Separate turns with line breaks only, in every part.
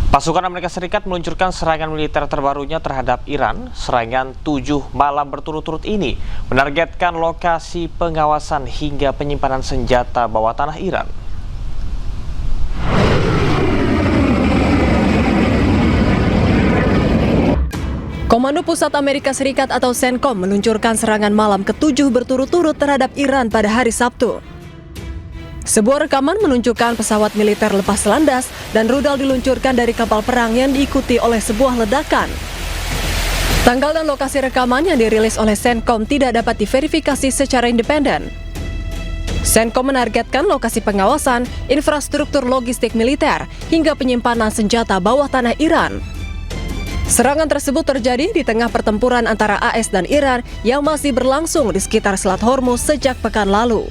Pasukan Amerika Serikat meluncurkan serangan militer terbarunya terhadap Iran. Serangan 7 malam berturut-turut ini menargetkan lokasi pengawasan hingga penyimpanan senjata bawah tanah Iran.
Komando Pusat Amerika Serikat atau CENTCOM meluncurkan serangan malam ke-7 berturut-turut terhadap Iran pada hari Sabtu. Sebuah rekaman menunjukkan pesawat militer lepas landas dan rudal diluncurkan dari kapal perang yang diikuti oleh sebuah ledakan. Tanggal dan lokasi rekaman yang dirilis oleh CENTCOM tidak dapat diverifikasi secara independen. CENTCOM menargetkan lokasi pengawasan, infrastruktur logistik militer, hingga penyimpanan senjata bawah tanah Iran. Serangan tersebut terjadi di tengah pertempuran antara AS dan Iran yang masih berlangsung di sekitar Selat Hormuz sejak pekan lalu.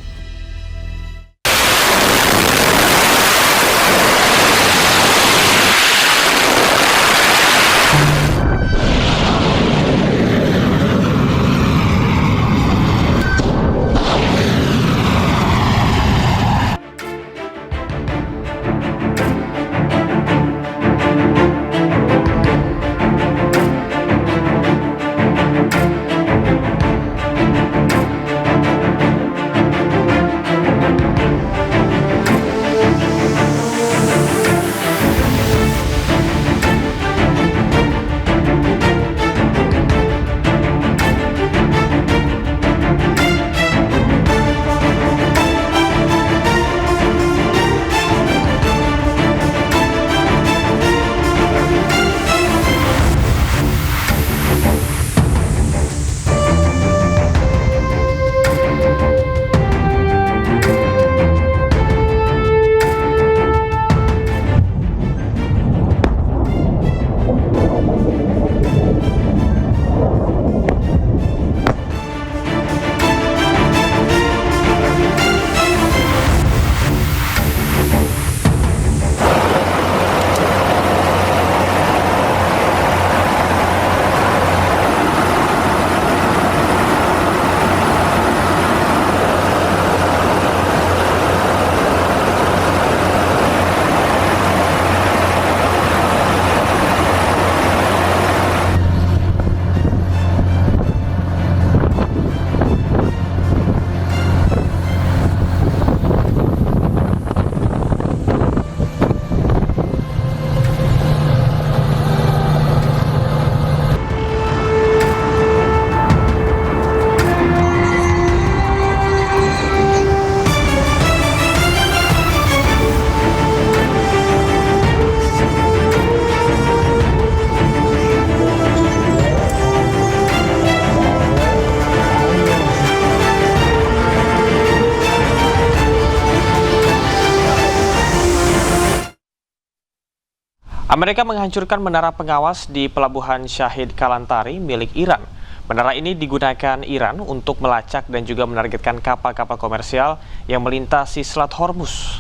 Amerika menghancurkan menara pengawas di Pelabuhan Shahid Kalantari milik Iran. Menara ini digunakan Iran untuk melacak dan juga menargetkan kapal-kapal komersial yang melintasi Selat Hormuz.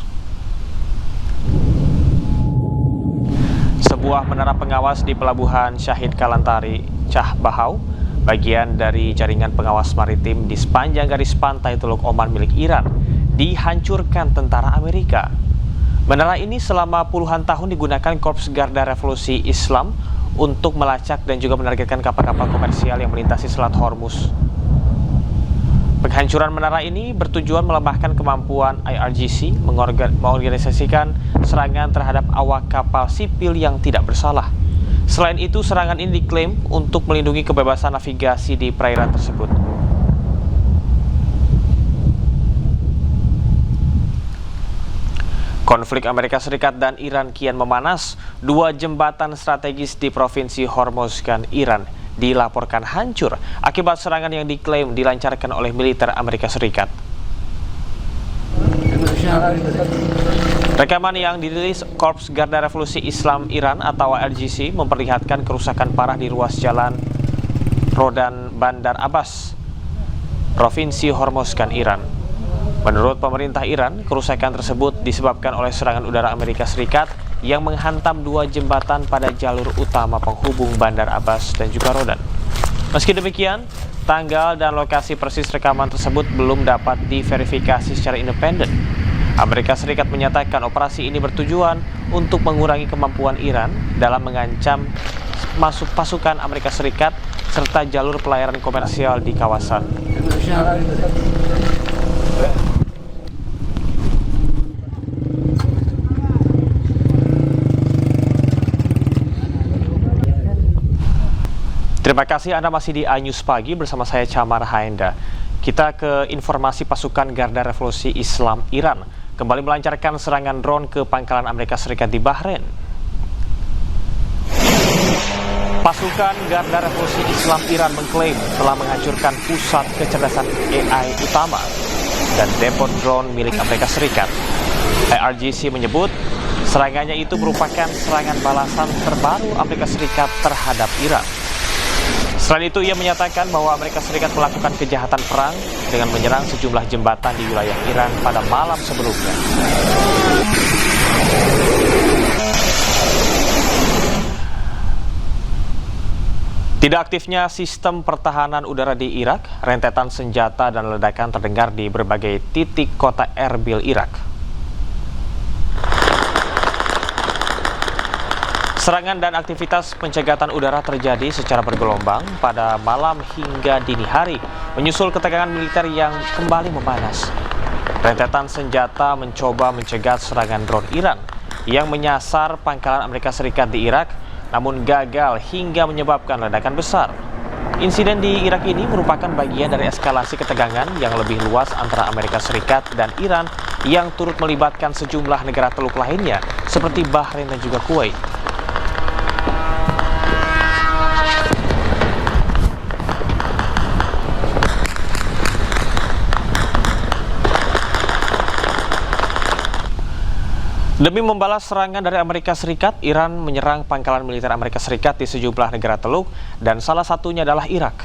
Sebuah menara pengawas di Pelabuhan Shahid Kalantari, Cah Bahau, bagian dari jaringan pengawas maritim di sepanjang garis pantai Teluk Oman milik Iran, dihancurkan tentara Amerika. Menara ini selama puluhan tahun digunakan Korps Garda Revolusi Islam untuk melacak dan juga menargetkan kapal-kapal komersial yang melintasi Selat Hormuz. Penghancuran menara ini bertujuan melemahkan kemampuan IRGC mengorganisasikan serangan terhadap awak kapal sipil yang tidak bersalah. Selain itu, serangan ini diklaim untuk melindungi kebebasan navigasi di perairan tersebut. Konflik Amerika Serikat dan Iran kian memanas. Dua jembatan strategis di Provinsi Hormozgan, Iran dilaporkan hancur akibat serangan yang diklaim dilancarkan oleh militer Amerika Serikat. Rekaman yang dirilis Korps Garda Revolusi Islam Iran atau IRGC memperlihatkan kerusakan parah di ruas jalan Rodan Bandar Abbas, Provinsi Hormozgan, Iran. Menurut pemerintah Iran, kerusakan tersebut disebabkan oleh serangan udara Amerika Serikat yang menghantam dua jembatan pada jalur utama penghubung Bandar Abbas dan juga Rodan. Meski demikian, tanggal dan lokasi persis rekaman tersebut belum dapat diverifikasi secara independen. Amerika Serikat menyatakan operasi ini bertujuan untuk mengurangi kemampuan Iran dalam mengancam masuk pasukan Amerika Serikat serta jalur pelayaran komersial di kawasan. Terima kasih Anda masih di iNews Pagi bersama saya Camar Haenda. Kita ke informasi pasukan Garda Revolusi Islam Iran kembali melancarkan serangan drone ke pangkalan Amerika Serikat di Bahrain. Pasukan Garda Revolusi Islam Iran mengklaim telah menghancurkan pusat kecerdasan AI utama dan depot drone milik Amerika Serikat. IRGC menyebut serangannya itu merupakan serangan balasan terbaru Amerika Serikat terhadap Iran. Selain itu, ia menyatakan bahwa Amerika Serikat melakukan kejahatan perang dengan menyerang sejumlah jembatan di wilayah Iran pada malam sebelumnya. Tidak aktifnya sistem pertahanan udara di Irak, rentetan senjata dan ledakan terdengar di berbagai titik kota Erbil, Irak. Serangan dan aktivitas pencegatan udara terjadi secara bergelombang pada malam hingga dini hari, menyusul ketegangan militer yang kembali memanas. Rentetan senjata mencoba mencegat serangan drone Iran yang menyasar pangkalan Amerika Serikat di Irak, namun gagal hingga menyebabkan ledakan besar. Insiden di Irak ini merupakan bagian dari eskalasi ketegangan yang lebih luas antara Amerika Serikat dan Iran yang turut melibatkan sejumlah negara Teluk lainnya seperti Bahrain dan juga Kuwait. Demi membalas serangan dari Amerika Serikat, Iran menyerang pangkalan militer Amerika Serikat di sejumlah negara Teluk dan salah satunya adalah Irak.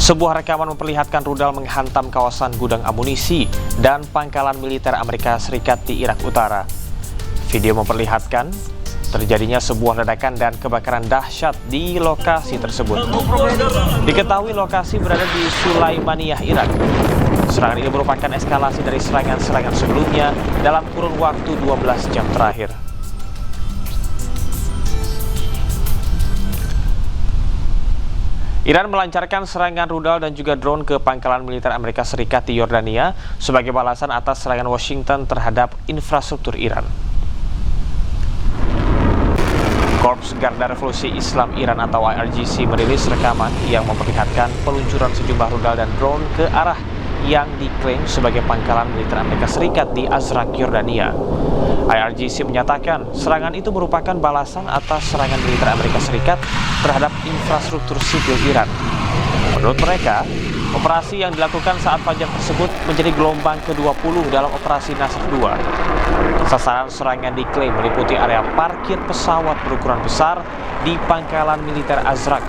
Sebuah rekaman memperlihatkan rudal menghantam kawasan gudang amunisi dan pangkalan militer Amerika Serikat di Irak Utara. Video memperlihatkan terjadinya sebuah ledakan dan kebakaran dahsyat di lokasi tersebut. Diketahui lokasi berada di Sulaimaniyah, Irak. Serangan ini merupakan eskalasi dari serangan-serangan sebelumnya dalam kurun waktu 12 jam terakhir. Iran melancarkan serangan rudal dan juga drone ke pangkalan militer Amerika Serikat di Yordania sebagai balasan atas serangan Washington terhadap infrastruktur Iran. Korps Garda Revolusi Islam Iran atau IRGC merilis rekaman yang memperlihatkan peluncuran sejumlah rudal dan drone ke arah yang diklaim sebagai pangkalan militer Amerika Serikat di Azraq, Yordania. IRGC menyatakan serangan itu merupakan balasan atas serangan militer Amerika Serikat terhadap infrastruktur sipil Iran. Menurut mereka, operasi yang dilakukan saat fajar tersebut menjadi gelombang ke-20 dalam operasi Nasr 2. Sasaran serangan diklaim meliputi area parkir pesawat berukuran besar di pangkalan militer Azraq.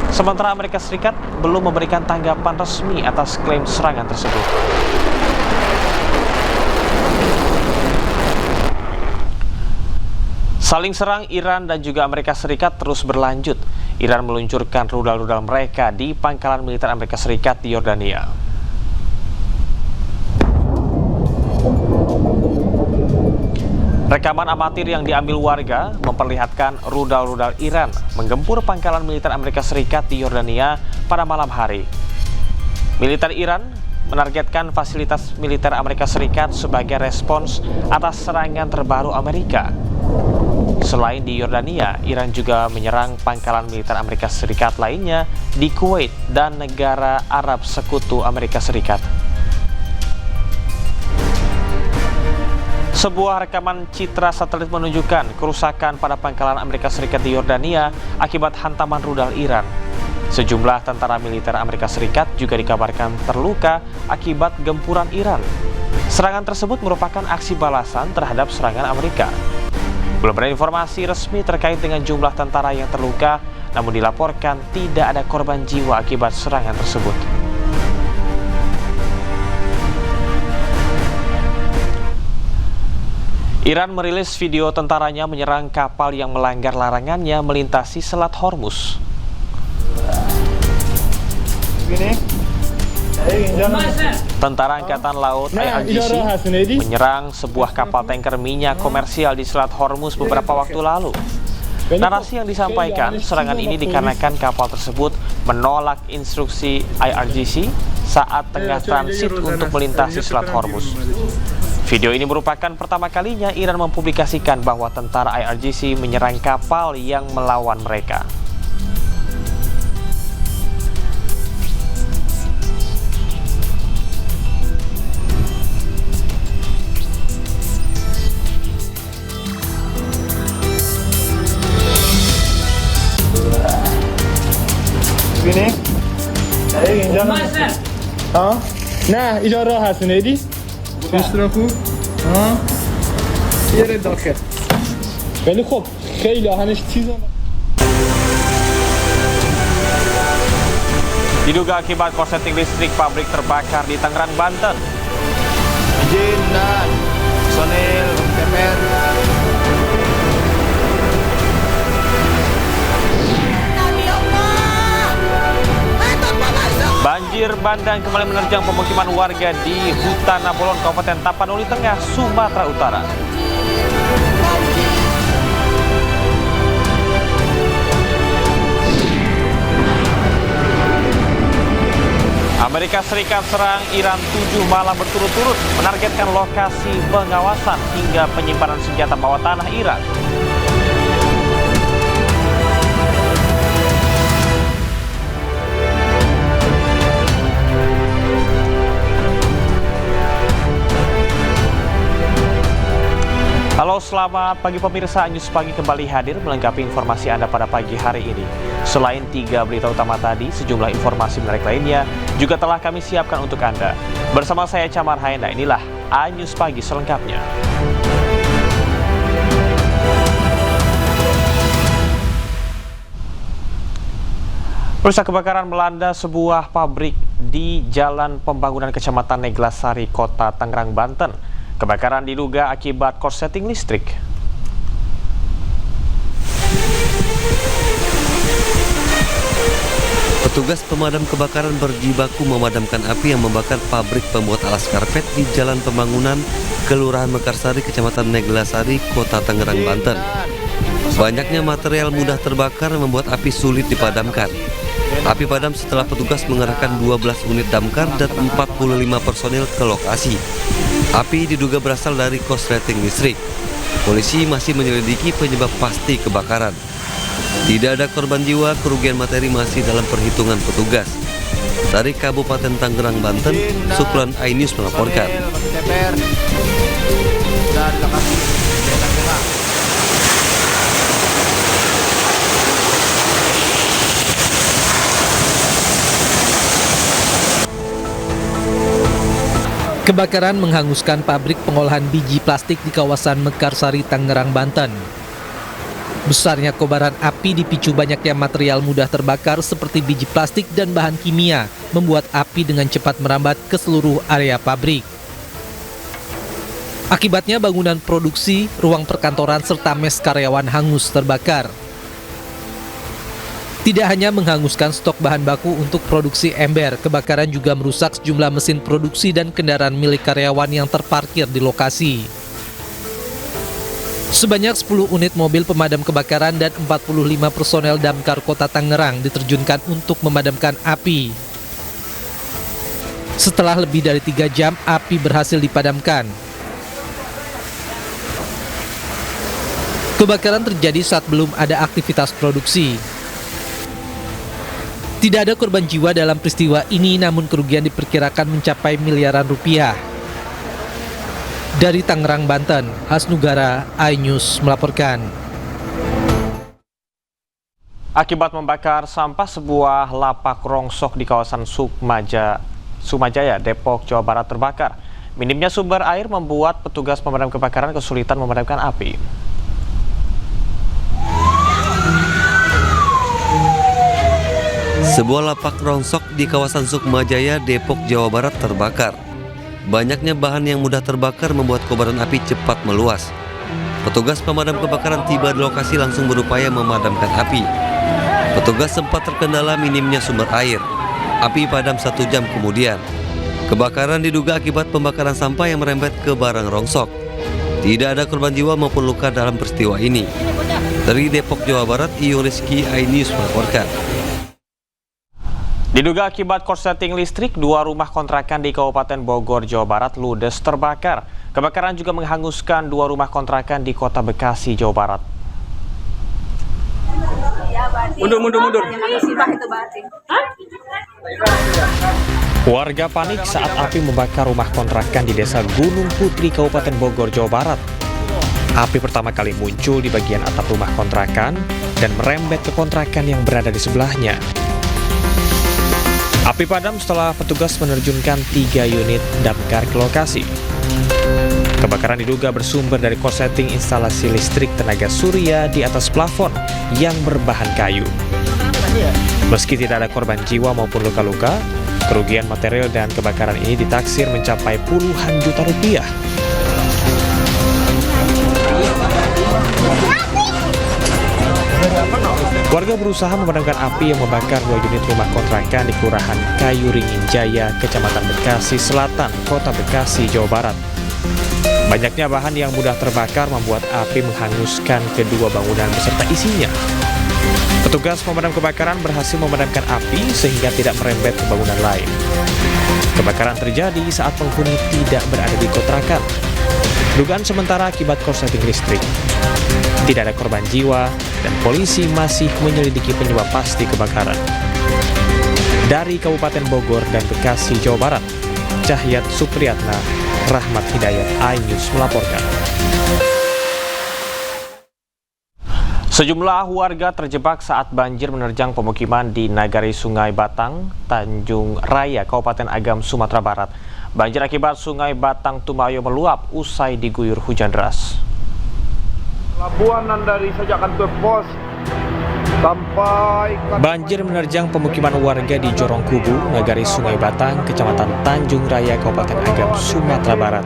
Sementara Amerika Serikat belum memberikan tanggapan resmi atas klaim serangan tersebut. Saling serang Iran dan juga Amerika Serikat terus berlanjut. Iran meluncurkan rudal-rudal mereka di pangkalan militer Amerika Serikat di Yordania. Rekaman amatir yang diambil warga memperlihatkan rudal-rudal Iran menggempur pangkalan militer Amerika Serikat di Yordania pada malam hari. Militer Iran menargetkan fasilitas militer Amerika Serikat sebagai respons atas serangan terbaru Amerika. Selain di Yordania, Iran juga menyerang pangkalan militer Amerika Serikat lainnya di Kuwait dan negara Arab Sekutu Amerika Serikat. Sebuah rekaman citra satelit menunjukkan kerusakan pada pangkalan Amerika Serikat di Yordania akibat hantaman rudal Iran. Sejumlah tentara militer Amerika Serikat juga dikabarkan terluka akibat gempuran Iran. Serangan tersebut merupakan aksi balasan terhadap serangan Amerika. Belum ada informasi resmi terkait dengan jumlah tentara yang terluka, namun dilaporkan tidak ada korban jiwa akibat serangan tersebut. Iran merilis video tentaranya menyerang kapal yang melanggar larangannya melintasi Selat Hormuz. Tentara Angkatan Laut IRGC menyerang sebuah kapal tanker minyak komersial di Selat Hormuz beberapa waktu lalu. Narasi yang disampaikan, serangan ini dikarenakan kapal tersebut menolak instruksi IRGC saat tengah transit untuk melintasi Selat Hormuz. Video ini merupakan pertama kalinya Iran mempublikasikan bahwa tentara IRGC menyerang kapal yang melawan mereka.
Sini. نه اینجا راه هست نیدی؟ اشتراکو یه داخل ولی خب خیلی آهنش تیزه.
Diduga akibat korsleting listrik pabrik terbakar di Tangerang, Banten.
Izin dan personil DPR.
Banjir bandang kembali menerjang pemukiman warga di Hutan Nabolon, Kabupaten Tapanuli Tengah, Sumatera Utara. Amerika Serikat serang Iran 7 malam berturut-turut, menargetkan lokasi pengawasan hingga penyimpanan senjata bawah tanah Iran. Halo, selamat pagi pemirsa. News Pagi kembali hadir melengkapi informasi Anda pada pagi hari ini. Selain 3 berita utama tadi, sejumlah informasi menarik lainnya juga telah kami siapkan untuk Anda. Bersama saya Camar Haenda, inilah News Pagi selengkapnya. Pemirsa, kebakaran melanda sebuah pabrik di Jalan Pembangunan Kecamatan Neglasari, Kota Tangerang, Banten. Kebakaran diduga akibat korsleting listrik.
Petugas pemadam kebakaran berjibaku memadamkan api yang membakar pabrik pembuat alas karpet di Jalan Pembangunan, Kelurahan Mekarsari, Kecamatan Neglasari, Kota Tangerang, Banten. Banyaknya material mudah terbakar membuat api sulit dipadamkan. Api padam setelah petugas mengerahkan 12 unit damkar dan 45 personil ke lokasi. Api diduga berasal dari korsleting listrik. Polisi masih menyelidiki penyebab pasti kebakaran. Tidak ada korban jiwa, kerugian materi masih dalam perhitungan petugas. Dari Kabupaten Tangerang, Banten, Sukron iNews melaporkan.
Kebakaran menghanguskan pabrik pengolahan biji plastik di kawasan Mekarsari, Tangerang, Banten. Besarnya kobaran api dipicu banyaknya material mudah terbakar seperti biji plastik dan bahan kimia, membuat api dengan cepat merambat ke seluruh area pabrik. Akibatnya bangunan produksi, ruang perkantoran serta mes karyawan hangus terbakar. Tidak hanya menghanguskan stok bahan baku untuk produksi ember, kebakaran juga merusak sejumlah mesin produksi dan kendaraan milik karyawan yang terparkir di lokasi. Sebanyak 10 unit mobil pemadam kebakaran dan 45 personel damkar Kota Tangerang diterjunkan untuk memadamkan api. Setelah lebih dari 3 jam, api berhasil dipadamkan. Kebakaran terjadi saat belum ada aktivitas produksi. Tidak ada korban jiwa dalam peristiwa ini, namun kerugian diperkirakan mencapai miliaran rupiah. Dari Tangerang, Banten, Hasnugara, iNews melaporkan.
Akibat membakar sampah, sebuah lapak rongsok di kawasan Sukmajaya, Depok, Jawa Barat terbakar. Minimnya sumber air membuat petugas pemadam kebakaran kesulitan memadamkan api.
Sebuah lapak rongsok di kawasan Sukmajaya, Depok, Jawa Barat terbakar. Banyaknya bahan yang mudah terbakar membuat kobaran api cepat meluas. Petugas pemadam kebakaran tiba di lokasi langsung berupaya memadamkan api. Petugas sempat terkendala minimnya sumber air. Api padam 1 jam kemudian. Kebakaran diduga akibat pembakaran sampah yang merembet ke barang rongsok. Tidak ada korban jiwa maupun luka dalam peristiwa ini. Dari Depok, Jawa Barat, Iyung Rizky, iNews melaporkan.
Diduga akibat korsleting listrik, 2 rumah kontrakan di Kabupaten Bogor, Jawa Barat ludes terbakar. Kebakaran juga menghanguskan 2 rumah kontrakan di Kota Bekasi, Jawa Barat.
Mundur.
Warga panik saat api membakar rumah kontrakan di Desa Gunung Putri, Kabupaten Bogor, Jawa Barat. Api pertama kali muncul di bagian atap rumah kontrakan dan merembet ke kontrakan yang berada di sebelahnya. Api padam setelah petugas menerjunkan 3 unit damkar ke lokasi. Kebakaran diduga bersumber dari korsleting instalasi listrik tenaga surya di atas plafon yang berbahan kayu. Meski tidak ada korban jiwa maupun luka-luka, kerugian material dan kebakaran ini ditaksir mencapai puluhan juta rupiah. Warga berusaha memadamkan api yang membakar 2 unit rumah kontrakan di Kelurahan Kayu Ringin Jaya, Kecamatan Bekasi Selatan, Kota Bekasi, Jawa Barat. Banyaknya bahan yang mudah terbakar membuat api menghanguskan kedua bangunan beserta isinya. Petugas pemadam kebakaran berhasil memadamkan api sehingga tidak merembet ke bangunan lain. Kebakaran terjadi saat penghuni tidak berada di kontrakan. Dugaan sementara akibat korsleting listrik. Tidak ada korban jiwa dan polisi masih menyelidiki penyebab pasti kebakaran. Dari Kabupaten Bogor dan Bekasi, Jawa Barat, Cahyat Supriyatna, Rahmat Hidayat, iNews melaporkan. Sejumlah warga terjebak saat banjir menerjang pemukiman di Nagari Sungai Batang, Tanjung Raya, Kabupaten Agam, Sumatera Barat. Banjir akibat Sungai Batang Tumayo meluap usai diguyur hujan deras.
Labuanan dari sejak kantor pos sampai
Banjir menerjang pemukiman warga di Jorong Kubu, Nagari Sungai Batang, Kecamatan Tanjung Raya, Kabupaten Agam, Sumatera Barat.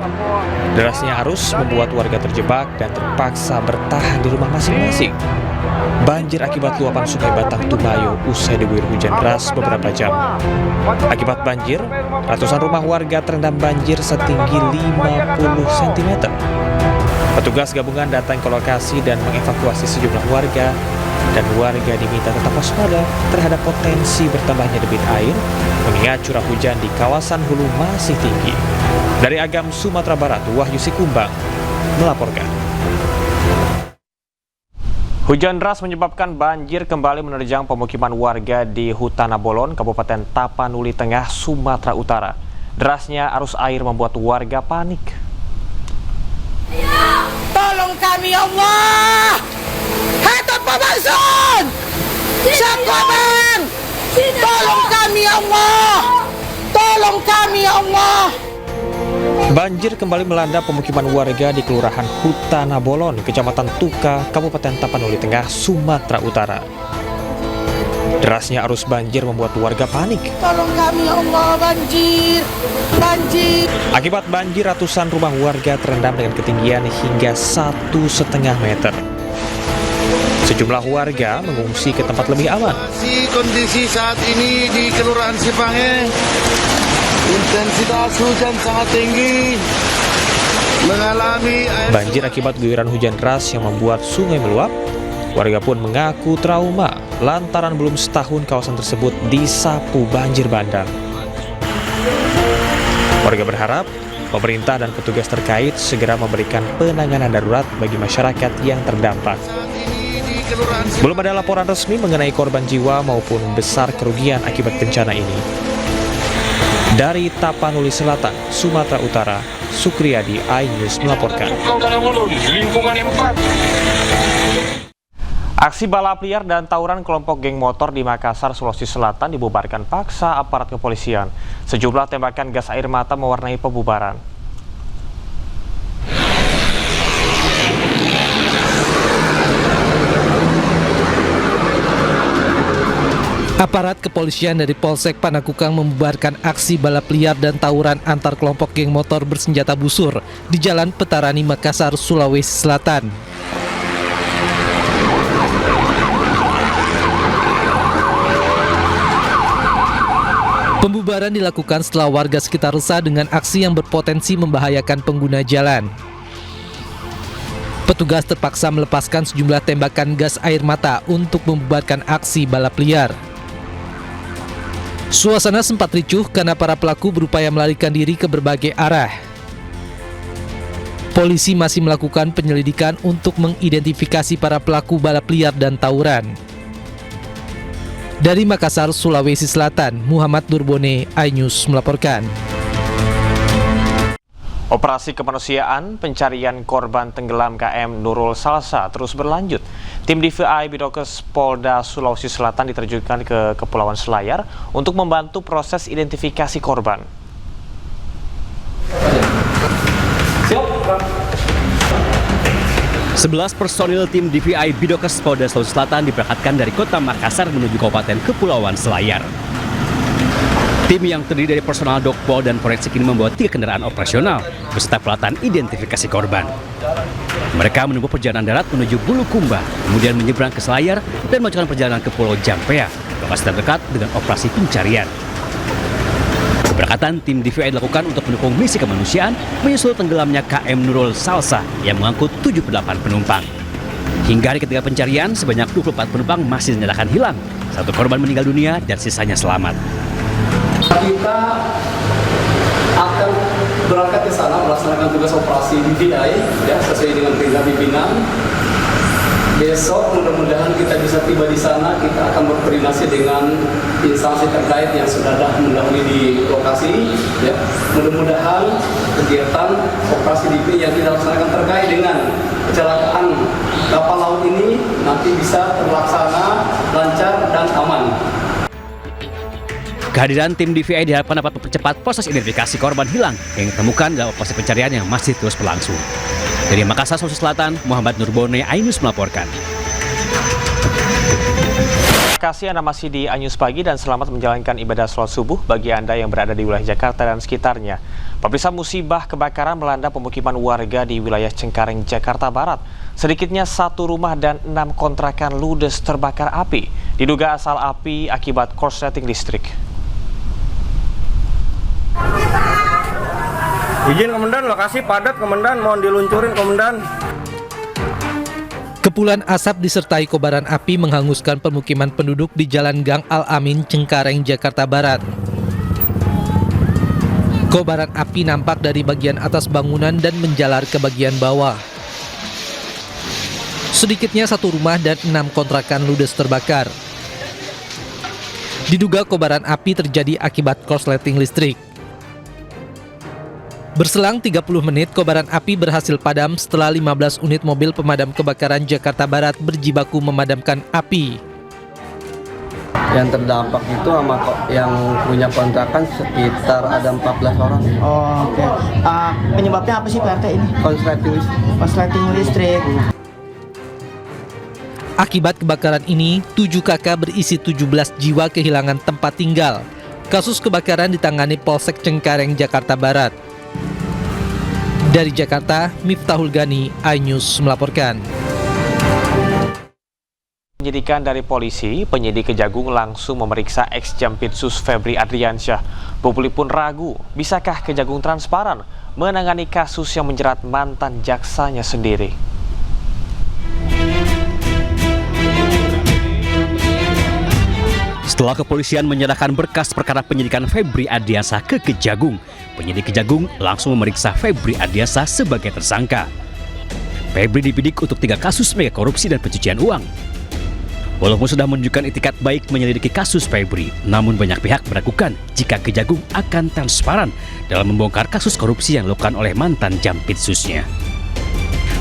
Derasnya arus membuat warga terjebak dan terpaksa bertahan di rumah masing-masing. Banjir akibat luapan Sungai Batang Tumayo usai diguyur hujan deras beberapa jam. Akibat banjir, ratusan rumah warga terendam banjir setinggi 50 cm. Petugas gabungan datang ke lokasi dan mengevakuasi sejumlah warga, dan warga diminta tetap waspada terhadap potensi bertambahnya debit air mengingat curah hujan di kawasan hulu masih tinggi. Dari Agam, Sumatera Barat, Wahyu Sikumbang melaporkan. Hujan deras menyebabkan banjir kembali menerjang pemukiman warga di Hutana Bolon, Kabupaten Tapanuli Tengah, Sumatera Utara. Derasnya arus air membuat warga panik.
Tolong kami ya Allah. Hatut pemangsun. Sakoban. Tolong kami ya Allah. Tolong kami ya Allah.
Banjir kembali melanda pemukiman warga di Kelurahan Hutana Bolon, Kecamatan Tuka, Kabupaten Tapanuli Tengah, Sumatera Utara. Derasnya arus banjir membuat warga panik.
Tolong kami ya Allah, banjir. Banjir.
Akibat banjir, ratusan rumah warga terendam dengan ketinggian hingga 1,5 meter. Sejumlah warga mengungsi ke tempat lebih aman.
Kondisi saat ini di Kelurahan Sipange, intensitas hujan sangat tinggi, mengalami air.
Banjir akibat guyuran hujan deras yang membuat sungai meluap. Warga pun mengaku trauma lantaran belum setahun kawasan tersebut disapu banjir bandang. Warga berharap pemerintah dan petugas terkait segera memberikan penanganan darurat bagi masyarakat yang terdampak. Belum ada laporan resmi mengenai korban jiwa maupun besar kerugian akibat bencana ini. Dari Tapanuli Selatan, Sumatera Utara, Sukriyadi, iNews melaporkan. Aksi balap liar dan tawuran kelompok geng motor di Makassar, Sulawesi Selatan dibubarkan paksa aparat kepolisian. Sejumlah tembakan gas air mata mewarnai pembubaran.
Aparat kepolisian dari Polsek Panakukang membubarkan aksi balap liar dan tawuran antar kelompok geng motor bersenjata busur di Jalan Petarani, Makassar, Sulawesi Selatan. Pembubaran dilakukan setelah warga sekitar resah dengan aksi yang berpotensi membahayakan pengguna jalan. Petugas terpaksa melepaskan sejumlah tembakan gas air mata untuk membubarkan aksi balap liar. Suasana sempat ricuh karena para pelaku berupaya melarikan diri ke berbagai arah. Polisi masih melakukan penyelidikan untuk mengidentifikasi para pelaku balap liar dan tawuran. Dari Makassar, Sulawesi Selatan, Muhammad Nurbone, iNews melaporkan.
Operasi kemanusiaan pencarian korban tenggelam KM Nurul Salsa terus berlanjut. Tim DVI Bidokes Polda Sulawesi Selatan diterjunkan ke Kepulauan Selayar untuk membantu proses identifikasi korban.
11 personil tim DVI Bidokes Polda Sulawesi Selatan diberangkatkan dari kota Makassar menuju Kabupaten Kepulauan Selayar. Tim yang terdiri dari personal Dokpol dan forensik ini membawa 3 kendaraan operasional beserta peralatan identifikasi korban. Mereka menempuh perjalanan darat menuju Bulukumba, kemudian menyeberang ke Selayar dan melanjutkan perjalanan ke Pulau Jampea, lokasi terdekat dengan operasi pencarian. Keberangkatan tim DVI dilakukan untuk mendukung misi kemanusiaan menyusul tenggelamnya KM Nurul Salsa yang mengangkut 78 penumpang. Hingga hari ketiga pencarian, sebanyak 24 penumpang masih dinyatakan hilang. 1 korban meninggal dunia dan sisanya selamat.
Kita akan berangkat ke sana melaksanakan tugas operasi DVI ya, sesuai dengan perintah pimpinan. Besok mudah-mudahan kita bisa tiba di sana. Kita akan berkoordinasi dengan instansi terkait yang sudah mendahului di lokasi ya. Mudah-mudahan kegiatan operasi DVI yang kita laksanakan terkait dengan kecelakaan kapal laut ini nanti bisa terlaksana lancar dan aman.
Kehadiran tim DVI diharapkan dapat mempercepat proses identifikasi korban hilang yang ditemukan dalam operasi pencarian yang masih terus berlangsung. Dari Makassar, Sulawesi Selatan, Muhammad Nurbone, iNews melaporkan.
Terima kasih Anda masih di iNews Pagi dan selamat menjalankan ibadah sholat subuh bagi Anda yang berada di wilayah Jakarta dan sekitarnya. Pemirsa, musibah kebakaran melanda pemukiman warga di wilayah Cengkareng, Jakarta Barat. Sedikitnya 1 rumah dan 6 kontrakan ludes terbakar api. Diduga asal api akibat korsleting listrik.
Izin Komandan, lokasi padat Komandan, mohon diluncurin Komandan.
Kepulan asap disertai kobaran api menghanguskan permukiman penduduk di Jalan Gang Al-Amin, Cengkareng, Jakarta Barat. Kobaran api nampak dari bagian atas bangunan dan menjalar ke bagian bawah. Sedikitnya 1 rumah dan 6 kontrakan ludes terbakar. Diduga kobaran api terjadi akibat korsleting listrik. Berselang 30 menit, kobaran api berhasil padam setelah 15 unit mobil pemadam kebakaran Jakarta Barat berjibaku memadamkan api.
Yang terdampak itu sama yang punya kontrakan sekitar ada 14 orang.
Oh, oke. Penyebabnya apa sih Pak RT ini? Korsleting listrik.
Akibat kebakaran ini, 7 kakak berisi 17 jiwa kehilangan tempat tinggal. Kasus kebakaran ditangani Polsek Cengkareng, Jakarta Barat. Dari Jakarta, Miftahul Gani, iNews melaporkan.
Penyidikan dari polisi, penyidik Kejagung langsung memeriksa ex-Jampitsus Febri Adriansyah. Publik pun ragu, bisakah Kejagung transparan menangani kasus yang menjerat mantan jaksanya sendiri?
Setelah kepolisian menyerahkan berkas perkara penyidikan Febri Adriansyah ke Kejagung, penyidik Kejagung langsung memeriksa Febri Adriansyah sebagai tersangka. Febri dibidik untuk 3 kasus mega korupsi dan pencucian uang. Walaupun sudah menunjukkan itikat baik menyelidiki kasus Febri, namun banyak pihak meragukan jika Kejagung akan transparan dalam membongkar kasus korupsi yang dilakukan oleh mantan Jampitsusnya.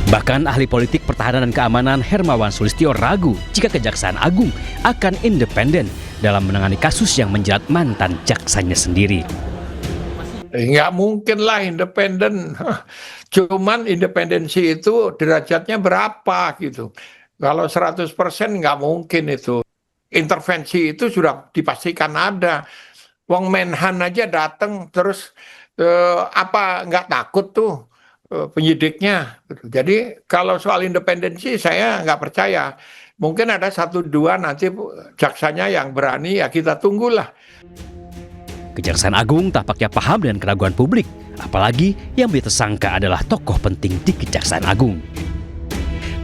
Bahkan ahli politik pertahanan dan keamanan Hermawan Sulistyo ragu jika Kejaksaan Agung akan independen dalam menangani kasus yang menjerat mantan jaksanya sendiri.
Nggak mungkin lah independen. Cuman independensi itu derajatnya berapa gitu. Kalau 100% nggak mungkin itu. Intervensi itu sudah dipastikan ada. Wong Menhan aja datang terus nggak takut tuh penyidiknya. Jadi kalau soal independensi saya nggak percaya. Mungkin ada 1-2 nanti jaksanya yang berani, ya kita tunggulah.
Kejaksaan Agung tampaknya paham dengan keraguan publik, apalagi yang menjadi tersangka adalah tokoh penting di Kejaksaan Agung.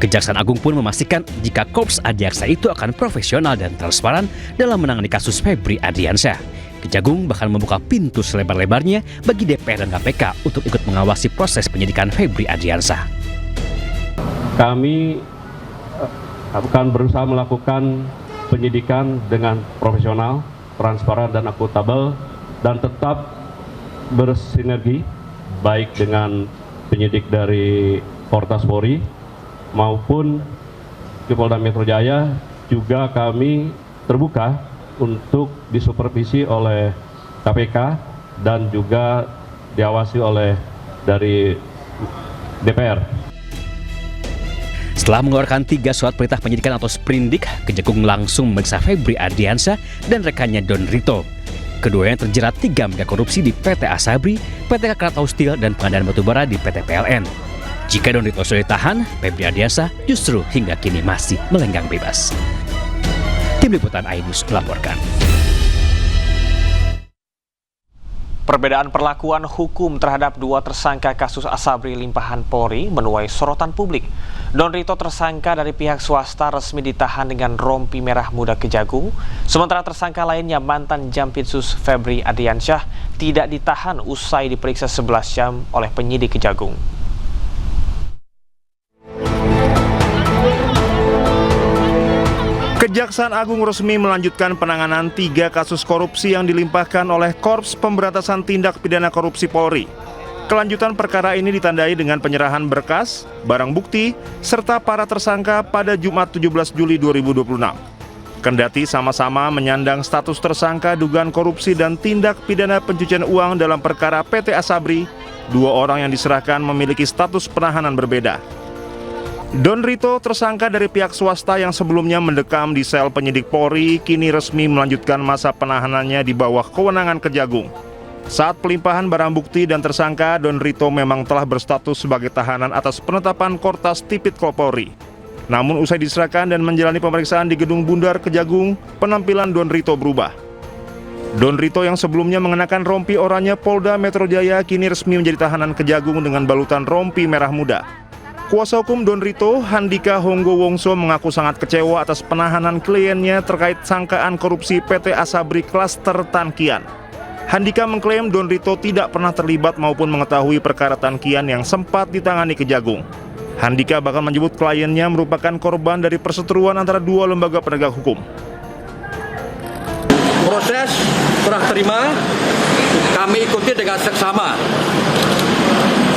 Kejaksaan Agung pun memastikan jika Korps Adiaksa itu akan profesional dan transparan dalam menangani kasus Febri Adriansyah. Kejagung bahkan membuka pintu selebar-lebarnya bagi DPR dan KPK untuk ikut mengawasi proses penyidikan Febri Adriansyah.
Kami akan berusaha melakukan penyidikan dengan profesional, transparan dan akuntabel, dan tetap bersinergi baik dengan penyidik dari Polres Polri maupun di Polda Metro Jaya. Juga kami terbuka untuk disupervisi oleh KPK dan juga diawasi oleh dari DPR.
Setelah mengeluarkan 3 surat perintah penyidikan atau sprindik, Kejagung langsung memeriksa Febri Adriansyah dan rekannya Don Rito. Keduanya terjerat 3 mega korupsi di PT Asabri, PT Krakatau Steel, dan pengadaan batubara di PT PLN. Jika Don Rito sudah ditahan, Febri Adriansyah justru hingga kini masih melenggang bebas. Tim Liputan iNews melaporkan.
Perbedaan perlakuan hukum terhadap 2 tersangka kasus Asabri limpahan Polri menuai sorotan publik. Don Rito tersangka dari pihak swasta resmi ditahan dengan rompi merah muda Kejagung, sementara tersangka lainnya mantan Jampitsus Febri Adriansyah tidak ditahan usai diperiksa 11 jam oleh penyidik Kejagung.
Kejaksaan Agung resmi melanjutkan penanganan 3 kasus korupsi yang dilimpahkan oleh Korps Pemberantasan Tindak Pidana Korupsi Polri. Kelanjutan perkara ini ditandai dengan penyerahan berkas, barang bukti, serta para tersangka pada Jumat 17 Juli 2026. Kendati sama-sama menyandang status tersangka dugaan korupsi dan tindak pidana pencucian uang dalam perkara PT Asabri, 2 orang yang diserahkan memiliki status penahanan berbeda. Don Rito, tersangka dari pihak swasta yang sebelumnya mendekam di sel penyidik Polri, kini resmi melanjutkan masa penahanannya di bawah kewenangan Kejagung. Saat pelimpahan barang bukti dan tersangka, Don Rito memang telah berstatus sebagai tahanan atas penetapan Kortas Tipikor Polri. Namun usai diserahkan dan menjalani pemeriksaan di Gedung Bundar Kejagung, penampilan Don Rito berubah. Don Rito yang sebelumnya mengenakan rompi oranye Polda Metro Jaya kini resmi menjadi tahanan Kejagung dengan balutan rompi merah muda. Kuasa hukum Don Rito, Handika Honggo Wongso, mengaku sangat kecewa atas penahanan kliennya terkait sangkaan korupsi PT Asabri Klaster Tankian. Handika mengklaim Don Rito tidak pernah terlibat maupun mengetahui perkara Tankian yang sempat ditangani Kejagung. Handika bahkan menyebut kliennya merupakan korban dari perseteruan antara 2 lembaga penegak hukum.
Proses serah terima kami ikuti dengan seksama.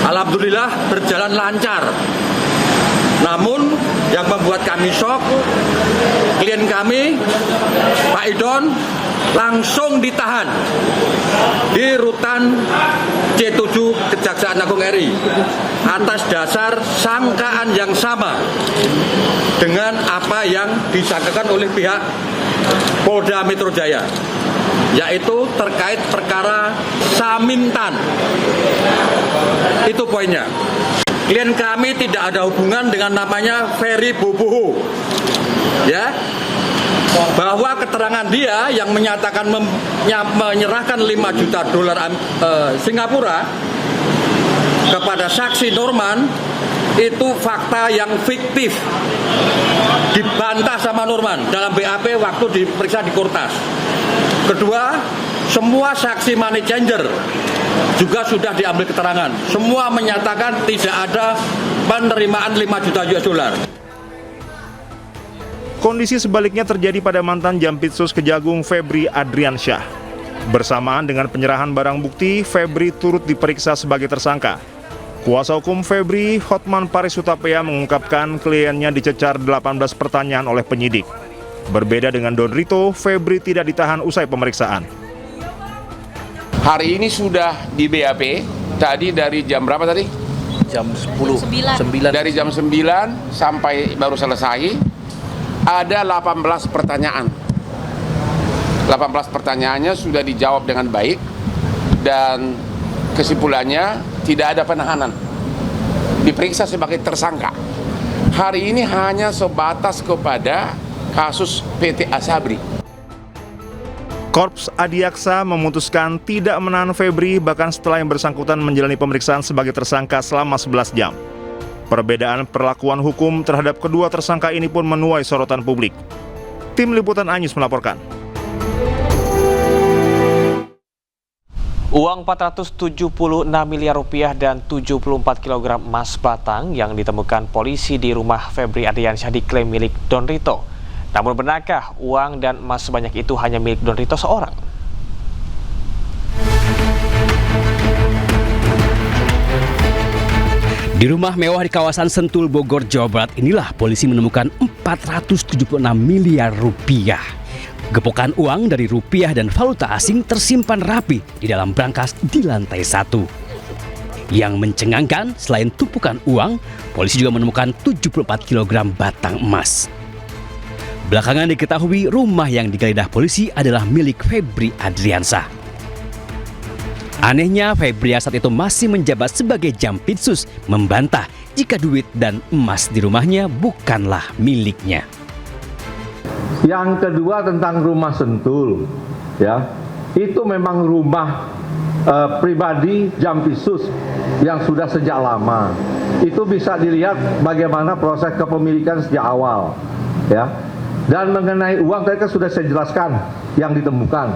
Alhamdulillah berjalan lancar. Namun yang membuat kami shock, klien kami, Pak Idon, langsung ditahan di rutan C7 Kejaksaan Agung RI atas dasar sangkaan yang sama dengan apa yang disangkakan oleh pihak Polda Metro Jaya, yaitu terkait perkara Samintan. Itu poinnya. Klien kami tidak ada hubungan dengan namanya Ferry Boboho, ya, bahwa keterangan dia yang menyatakan menyerahkan 5 juta dolar Singapura kepada saksi Norman itu fakta yang fiktif, dibantah sama Norman dalam BAP waktu diperiksa di Kortas. Kedua, semua saksi money changer juga sudah diambil keterangan. Semua menyatakan tidak ada penerimaan 5 juta US dollar.
Kondisi sebaliknya terjadi pada mantan Jampitsus Kejagung Febri Adriansyah. Bersamaan dengan penyerahan barang bukti, Febri turut diperiksa sebagai tersangka. Kuasa hukum Febri, Hotman Paris Hutapea, mengungkapkan kliennya dicecar 18 pertanyaan oleh penyidik. Berbeda dengan Don Rito, Febri tidak ditahan usai pemeriksaan.
Hari ini sudah di BAP, tadi dari jam berapa tadi?
Jam 10. 9.
Dari jam 9 sampai baru selesai, ada 18 pertanyaan. 18 pertanyaannya sudah dijawab dengan baik, dan kesimpulannya tidak ada penahanan. Diperiksa sebagai tersangka. Hari ini hanya sebatas kepada kasus PT Asabri.
Korps Adiaksa memutuskan tidak menahan Febri bahkan setelah yang bersangkutan menjalani pemeriksaan sebagai tersangka selama 11 jam. Perbedaan perlakuan hukum terhadap kedua tersangka ini pun menuai sorotan publik. Tim Liputan Anyus melaporkan.
Uang 476 miliar rupiah dan 74 kg emas batang yang ditemukan polisi di rumah Febri Ardiansyah diklaim milik Don Rito. Namun benarkah uang dan emas sebanyak itu hanya milik Don Rito seorang?
Di rumah mewah di kawasan Sentul, Bogor, Jawa Barat inilah polisi menemukan 476 miliar rupiah. Gepokan uang dari rupiah dan valuta asing tersimpan rapi di dalam brankas di lantai 1. Yang mencengangkan, selain tumpukan uang, polisi juga menemukan 74 kg batang emas. Belakangan diketahui rumah yang digeledah polisi adalah milik Febri Adriansyah. Anehnya, Febri saat itu masih menjabat sebagai Jampitsus, membantah jika duit dan emas di rumahnya bukanlah miliknya.
Yang kedua tentang rumah Sentul, ya, itu memang rumah pribadi Jampitsus yang sudah sejak lama. Itu bisa dilihat bagaimana proses kepemilikan sejak awal, ya. Dan mengenai uang tadi kan sudah saya jelaskan yang ditemukan,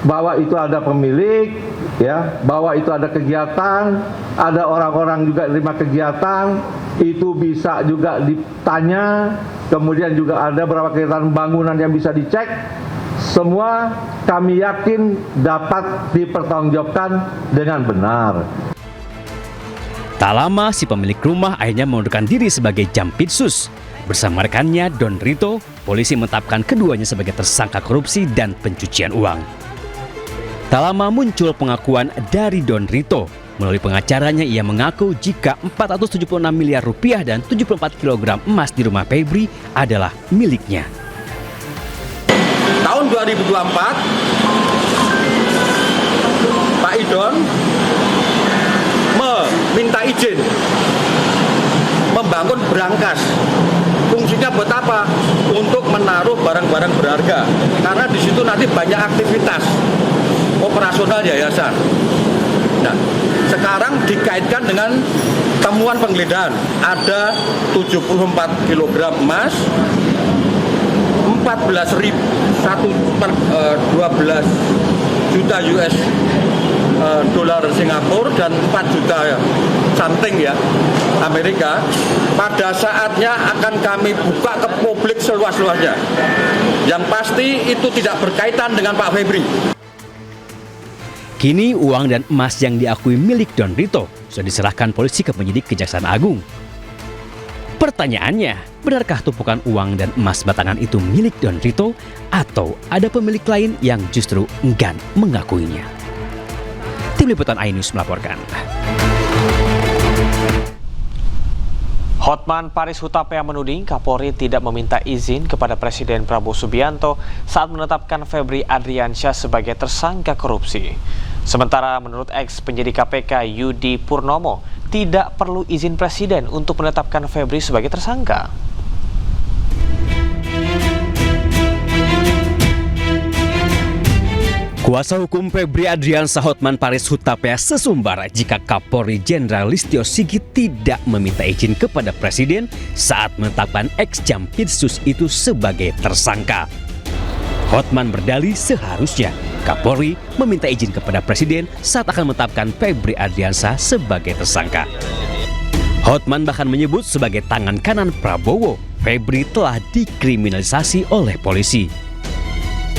bahwa itu ada pemilik, ya, bahwa itu ada kegiatan, ada orang-orang juga terima kegiatan, itu bisa juga ditanya, kemudian juga ada beberapa kegiatan bangunan yang bisa dicek. Semua kami yakin dapat dipertanggungjawabkan dengan benar.
Tak lama si pemilik rumah akhirnya mengundurkan diri sebagai Jampitsus. Bersama rekannya Don Rito, polisi menetapkan keduanya sebagai tersangka korupsi dan pencucian uang. Tak lama muncul pengakuan dari Don Rito. Melalui pengacaranya ia mengaku jika 476 miliar rupiah dan 74 kg emas di rumah Febri adalah miliknya.
Tahun 2024, Pak Idon meminta izin membangun brankas. Fungsinya buat apa? Untuk menaruh barang-barang berharga. Karena di situ nanti banyak aktivitas operasional yayasan. Nah, sekarang dikaitkan dengan temuan penggeledahan. Ada 74 kg emas, 12 juta US dolar Singapura dan 4 juta something ya Amerika. Pada saatnya akan kami buka ke publik seluas-luasnya. Yang pasti itu tidak berkaitan dengan Pak Febri.
Kini uang dan emas yang diakui milik Don Rito sudah diserahkan polisi ke penyidik Kejaksaan Agung. Pertanyaannya, benarkah tumpukan uang dan emas batangan itu milik Don Rito atau ada pemilik lain yang justru enggan mengakuinya? Tim Liputan iNews melaporkan.
Hotman Paris Hutapea menuding Kapolri tidak meminta izin kepada Presiden Prabowo Subianto saat menetapkan Febri Adriansyah sebagai tersangka korupsi. Sementara menurut ex-penyidik KPK Yudi Purnomo, tidak perlu izin Presiden untuk menetapkan Febri sebagai tersangka.
Kuasa hukum Febri Adriansyah Hotman Paris Hutapea sesumbar jika Kapolri Jenderal Listio Sigit tidak meminta izin kepada Presiden saat menetapkan ex-Jampitsus itu sebagai tersangka. Hotman berdalih seharusnya Kapolri meminta izin kepada Presiden saat akan menetapkan Febri Adriansyah sebagai tersangka. Hotman bahkan menyebut sebagai tangan kanan Prabowo, Febri telah dikriminalisasi oleh polisi.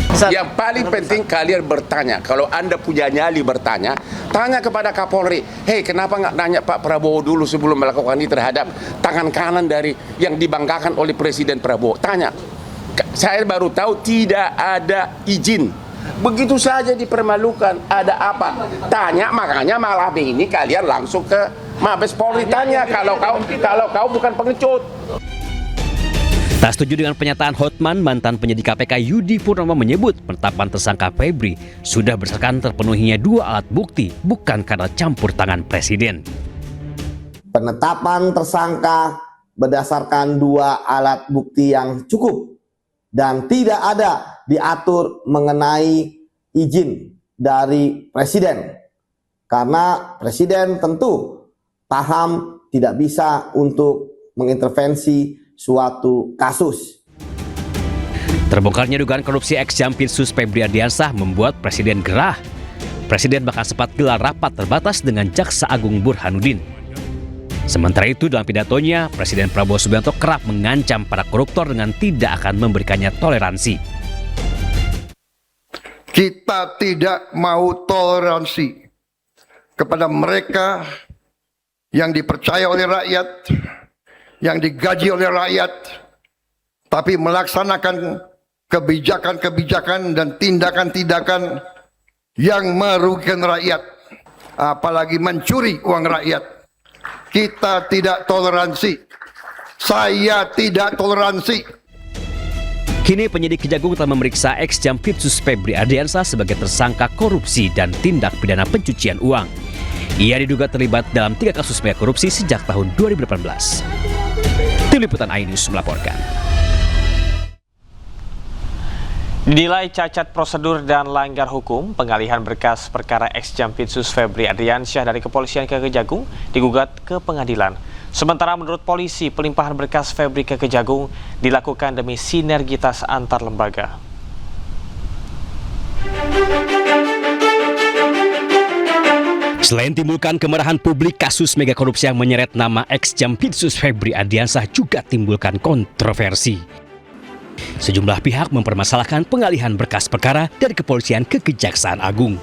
Yang paling penting kalian bertanya, kalau Anda punya nyali bertanya, tanya kepada Kapolri, hei kenapa nggak nanya Pak Prabowo dulu sebelum melakukan ini terhadap tangan kanan dari yang dibanggakan oleh Presiden Prabowo. Tanya, saya baru tahu tidak ada izin. Begitu saja dipermalukan, ada apa? Tanya, makanya malam ini kalian langsung ke Mabes Polri tanya kalau kau bukan pengecut.
Tak setuju dengan pernyataan Hotman, mantan penyidik KPK Yudi Purnomo menyebut penetapan tersangka Febri sudah berdasarkan terpenuhinya 2 alat bukti, bukan karena campur tangan Presiden.
Penetapan tersangka berdasarkan 2 alat bukti yang cukup dan tidak ada diatur mengenai izin dari presiden. Karena presiden tentu paham tidak bisa untuk mengintervensi suatu kasus.
Terbongkarnya dugaan korupsi ex-Jampitsus Febri Ardiansah membuat Presiden gerah. Presiden bahkan sempat gelar rapat terbatas dengan Jaksa Agung Burhanuddin. Sementara itu dalam pidatonya, Presiden Prabowo Subianto kerap mengancam para koruptor dengan tidak akan memberikannya toleransi.
Kita tidak mau toleransi kepada mereka yang dipercaya oleh rakyat, yang digaji oleh rakyat, tapi melaksanakan kebijakan-kebijakan dan tindakan-tindakan yang merugikan rakyat, apalagi mencuri uang rakyat. Kita tidak toleransi. Saya tidak toleransi.
Kini penyidik Kejagung telah memeriksa ex-Jampitsus Febri Ardiansah sebagai tersangka korupsi dan tindak pidana pencucian uang. Ia diduga terlibat dalam 3 kasus mega korupsi sejak tahun 2018. Tim Liputan iNews melaporkan.
Dinilai cacat prosedur dan langgar hukum, pengalihan berkas perkara ex-Jampitsus Febri Ardiansyah dari Kepolisian ke Kejagung digugat ke pengadilan. Sementara menurut polisi, pelimpahan berkas Febri ke Kejagung dilakukan demi sinergitas antar lembaga.
Selain timbulkan kemarahan publik, kasus mega korupsi yang menyeret nama ex-Jampitsus Febri Ardiansyah juga timbulkan kontroversi. Sejumlah pihak mempermasalahkan pengalihan berkas perkara dari Kepolisian ke Kejaksaan Agung.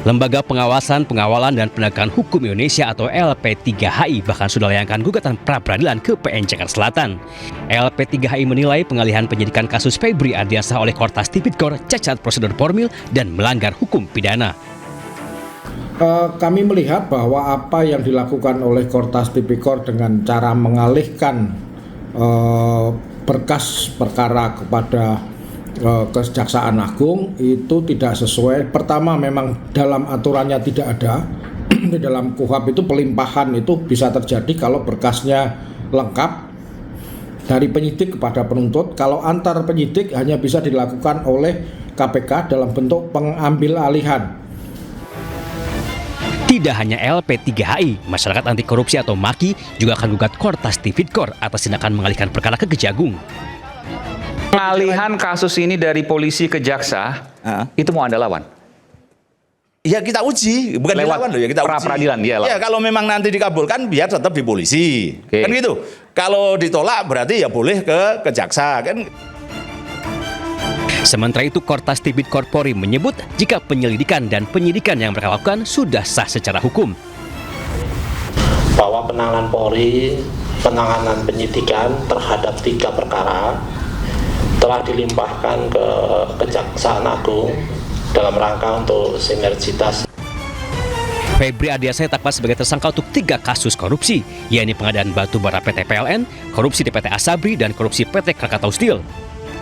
Lembaga Pengawasan, Pengawalan, dan Penegakan Hukum Indonesia atau LP3HI bahkan sudah melayangkan gugatan pra-peradilan ke PN Jakarta Selatan. LP3HI menilai pengalihan penyidikan kasus Febri Ardiansyah oleh Kortas Tipikor cacat prosedur formil dan melanggar hukum pidana.
Kami melihat bahwa apa yang dilakukan oleh Kortas Tipikor dengan cara mengalihkan berkas perkara kepada Kejaksaan Agung itu tidak sesuai. Pertama, memang dalam aturannya tidak ada. Di dalam KUHP itu pelimpahan itu bisa terjadi kalau berkasnya lengkap dari penyidik kepada penuntut. Kalau antar penyidik hanya bisa dilakukan oleh KPK dalam bentuk pengambil alihan.
Tidak hanya LP3HI, masyarakat anti korupsi atau MAKI juga akan gugat Kortas Tipikor atas tindakan mengalihkan perkara ke Kejagung.
Pengalihan kasus ini dari polisi ke jaksa, itu mau Anda lawan?
Ya kita uji, bukan dilawan loh ya, kita uji.
Pra-peradilan dia lawan.
Ya kalau memang nanti dikabulkan biar tetap di polisi. Kan gitu. Kalau ditolak berarti ya boleh ke jaksa kan.
Sementara itu, Kortas Tipikor Polri menyebut jika penyelidikan dan penyidikan yang mereka lakukan sudah sah secara hukum.
Bahwa penanganan Polri, penanganan penyidikan terhadap 3 perkara telah dilimpahkan ke Kejaksaan Agung dalam rangka untuk sinergitas.
Febri Ardiansyah ditetapkan sebagai tersangka untuk 3 kasus korupsi, yakni pengadaan batu bara PT PLN, korupsi di PT Asabri, dan korupsi PT Krakatau Steel.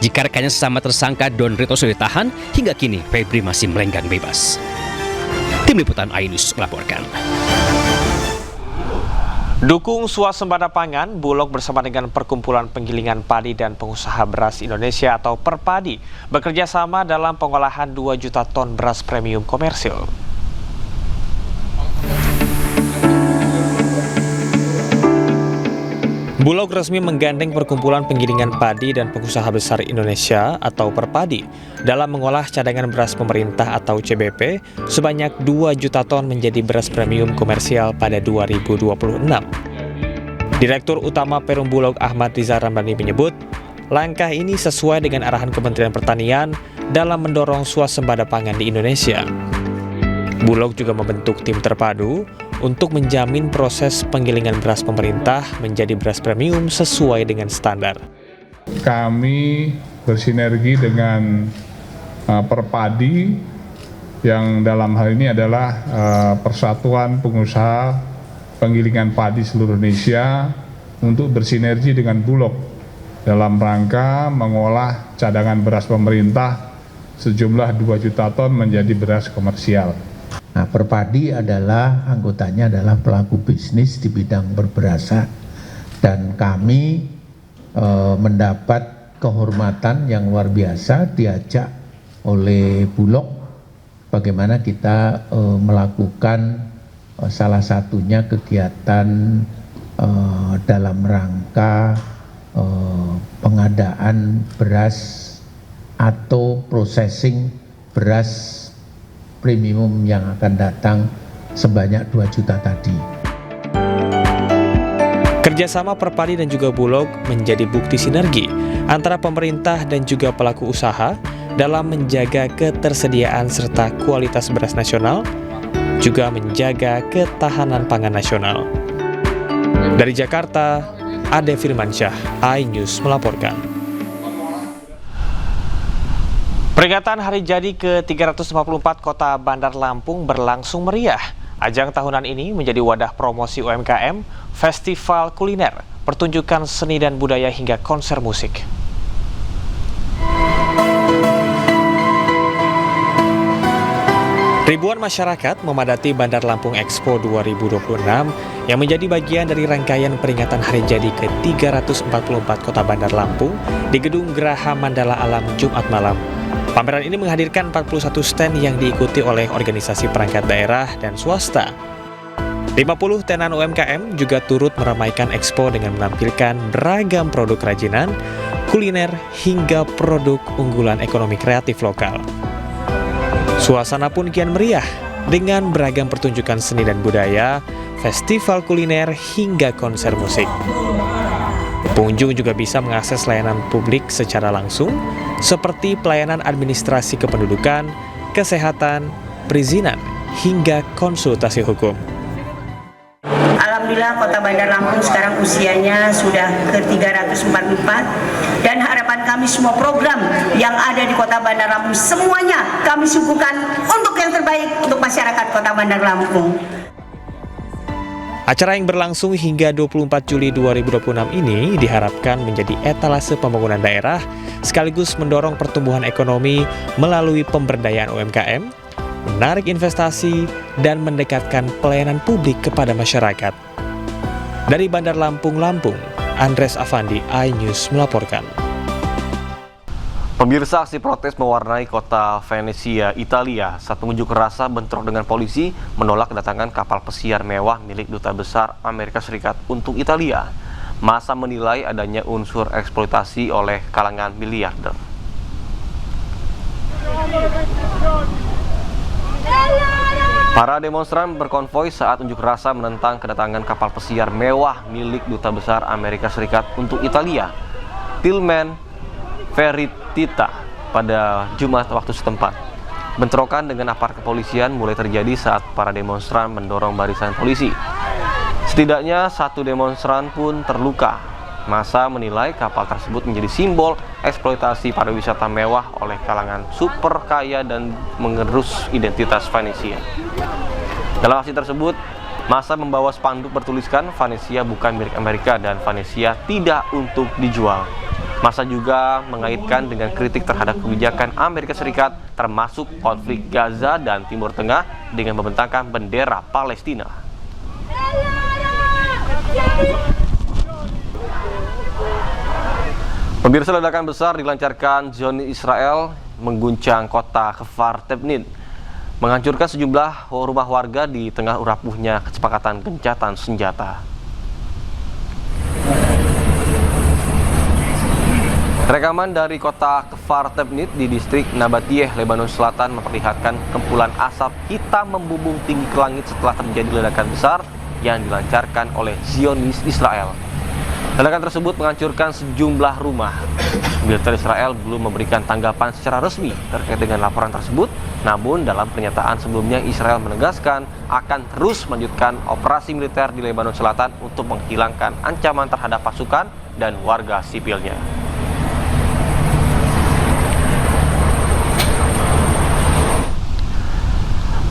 Jika rekannya sesama tersangka Don Rito sudah ditahan, hingga kini Febri masih melenggang bebas. Tim Liputan iNews melaporkan.
Dukung swasembada pangan, Bulog bersama dengan Perkumpulan Penggilingan Padi dan Pengusaha Beras Indonesia atau Perpadi bekerja sama dalam pengolahan 2 juta ton beras premium komersil. Bulog resmi menggandeng Perkumpulan Penggilingan Padi dan Pengusaha Besar Indonesia atau Perpadi dalam mengolah cadangan beras pemerintah atau CBP sebanyak 2 juta ton menjadi beras premium komersial pada 2026. Direktur Utama Perum Bulog Ahmad Rizal Ramdhani menyebut, langkah ini sesuai dengan arahan Kementerian Pertanian dalam mendorong swasembada pangan di Indonesia. Bulog juga membentuk tim terpadu untuk menjamin proses penggilingan beras pemerintah menjadi beras premium sesuai dengan standar.
Kami bersinergi dengan Perpadi yang dalam hal ini adalah Persatuan Pengusaha Penggilingan Padi seluruh Indonesia untuk bersinergi dengan Bulog dalam rangka mengolah cadangan beras pemerintah sejumlah 2 juta ton menjadi beras komersial.
Nah, Perpadi adalah anggotanya adalah pelaku bisnis di bidang berberasan dan kami mendapat kehormatan yang luar biasa diajak oleh Bulog bagaimana kita melakukan salah satunya kegiatan dalam rangka pengadaan beras atau processing beras premium yang akan datang sebanyak 2 juta tadi.
Kerjasama Perpadi dan juga Bulog menjadi bukti sinergi antara pemerintah dan juga pelaku usaha dalam menjaga ketersediaan serta kualitas beras nasional, juga menjaga ketahanan pangan nasional. Dari Jakarta, Ade Firmansyah, iNews melaporkan. Peringatan Hari Jadi ke-354 Kota Bandar Lampung berlangsung meriah. Ajang tahunan ini menjadi wadah promosi UMKM, festival kuliner, pertunjukan seni dan budaya hingga konser musik. Ribuan masyarakat memadati Bandar Lampung Expo 2026 yang menjadi bagian dari rangkaian peringatan Hari Jadi ke-344 Kota Bandar Lampung di Gedung Geraha Mandala Alam Jumat malam. Pameran ini menghadirkan 41 stand yang diikuti oleh organisasi perangkat daerah dan swasta. 50 tenan UMKM juga turut meramaikan Expo dengan menampilkan beragam produk kerajinan, kuliner, hingga produk unggulan ekonomi kreatif lokal. Suasana pun kian meriah dengan beragam pertunjukan seni dan budaya, festival kuliner, hingga konser musik. Pengunjung juga bisa mengakses layanan publik secara langsung, seperti pelayanan administrasi kependudukan, kesehatan, perizinan, hingga konsultasi hukum.
Alhamdulillah Kota Bandar Lampung sekarang usianya sudah ke-344 dan harapan kami semua program yang ada di Kota Bandar Lampung semuanya kami suguhkan untuk yang terbaik untuk masyarakat Kota Bandar Lampung.
Acara yang berlangsung hingga 24 Juli 2026 ini diharapkan menjadi etalase pembangunan daerah sekaligus mendorong pertumbuhan ekonomi melalui pemberdayaan UMKM, menarik investasi, dan mendekatkan pelayanan publik kepada masyarakat. Dari Bandar Lampung, Lampung, Andres Afandi, iNews melaporkan.
Pemirsa, aksi protes mewarnai kota Venezia, Italia saat pengunjuk rasa bentrok dengan polisi menolak kedatangan kapal pesiar mewah milik Duta Besar Amerika Serikat untuk Italia. Massa menilai adanya unsur eksploitasi oleh kalangan miliarder. Para demonstran berkonvoi saat unjuk rasa menentang kedatangan kapal pesiar mewah milik Duta Besar Amerika Serikat untuk Italia, Tilman Fertitta, pada Jumat waktu setempat. Bentrokan dengan aparat kepolisian mulai terjadi saat para demonstran mendorong barisan polisi. Setidaknya satu demonstran pun terluka. Massa menilai kapal tersebut menjadi simbol eksploitasi pariwisata mewah oleh kalangan super kaya dan mengerus identitas Venezia. Dalam aksi tersebut, massa membawa spanduk bertuliskan Venezia bukan milik Amerika dan Venezia tidak untuk dijual. Massa juga mengaitkan dengan kritik terhadap kebijakan Amerika Serikat termasuk konflik Gaza dan Timur Tengah dengan membentangkan bendera Palestina. Pemirsa, ledakan besar dilancarkan Zionis Israel mengguncang kota Kfar Tevnit, menghancurkan sejumlah rumah warga di tengah rapuhnya kesepakatan gencatan senjata. Rekaman dari kota Kfar Tevnit di distrik Nabatiyeh, Lebanon Selatan memperlihatkan kempulan asap hitam membumbung tinggi ke langit setelah terjadi ledakan besar yang dilancarkan oleh Zionis Israel. Ledakan tersebut menghancurkan sejumlah rumah. Militer Israel belum memberikan tanggapan secara resmi terkait dengan laporan tersebut, namun dalam pernyataan sebelumnya Israel menegaskan akan terus melanjutkan operasi militer di Lebanon Selatan untuk menghilangkan ancaman terhadap pasukan dan warga sipilnya.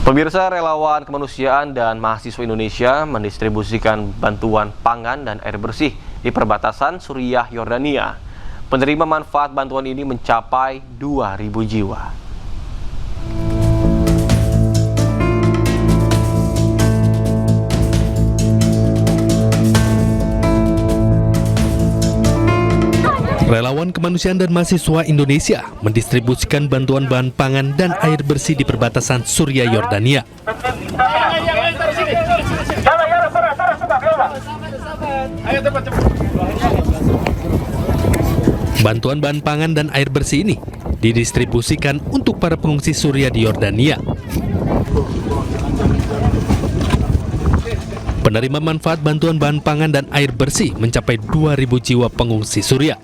Pemirsa, relawan kemanusiaan dan mahasiswa Indonesia mendistribusikan bantuan pangan dan air bersih di perbatasan Suriah Yordania. Penerima manfaat bantuan ini mencapai 2.000 jiwa.
Relawan kemanusiaan dan mahasiswa Indonesia mendistribusikan bantuan bahan pangan dan air bersih di perbatasan Suriah Yordania. Bantuan bahan pangan dan air bersih ini didistribusikan untuk para pengungsi Suriah di Yordania. Penerima manfaat bantuan bahan pangan dan air bersih mencapai 2.000 jiwa pengungsi Suriah.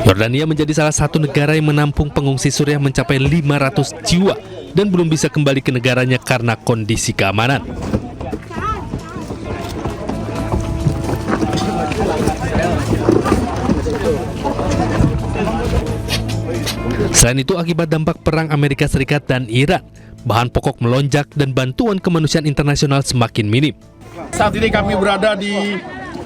Yordania menjadi salah satu negara yang menampung pengungsi Suriah mencapai 500 jiwa dan belum bisa kembali ke negaranya karena kondisi keamanan. Selain itu, akibat dampak perang Amerika Serikat dan Iran, bahan pokok melonjak dan bantuan kemanusiaan internasional semakin minim.
Saat ini kami berada di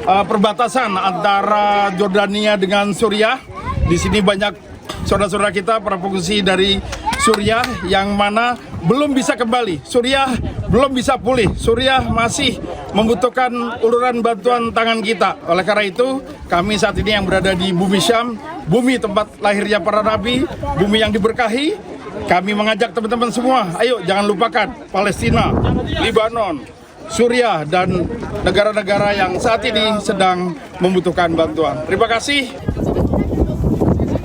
perbatasan antara Yordania dengan Suriah. Di sini banyak saudara-saudara kita, para pengungsi dari Suriah yang mana belum bisa kembali. Suriah belum bisa pulih. Suriah masih membutuhkan uluran bantuan tangan kita. Oleh karena itu, kami saat ini yang berada di bumi Syam, bumi tempat lahirnya para nabi, bumi yang diberkahi. Kami mengajak teman-teman semua, ayo jangan lupakan Palestina, Lebanon, Suriah, dan negara-negara yang saat ini sedang membutuhkan bantuan. Terima kasih.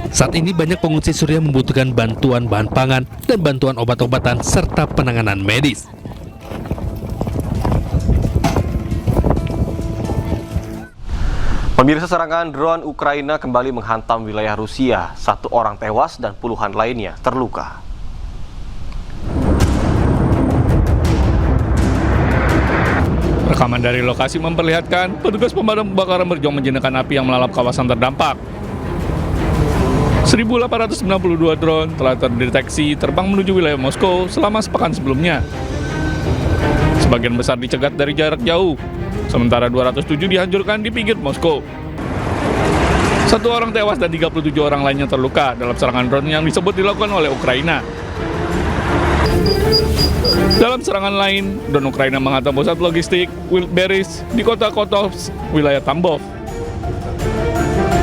Saat ini banyak pengungsi Suriah membutuhkan bantuan bahan pangan dan bantuan obat-obatan serta penanganan medis.
Pemirsa, serangan drone Ukraina kembali menghantam wilayah Rusia. 1 orang tewas dan puluhan lainnya terluka.
Rekaman dari lokasi memperlihatkan petugas pemadam kebakaran berjuang menjinakkan api yang melalap kawasan terdampak. 1.892 drone telah terdeteksi terbang menuju wilayah Moskow selama sepekan sebelumnya. Sebagian besar dicegat dari jarak jauh, sementara 207 dihancurkan di pinggir Moskow. 1 orang tewas dan 37 orang lainnya terluka dalam serangan drone yang disebut dilakukan oleh Ukraina. Dalam serangan lain, drone Ukraina menghantam pusat logistik Wildberries di kota Kotovsk, wilayah Tambov.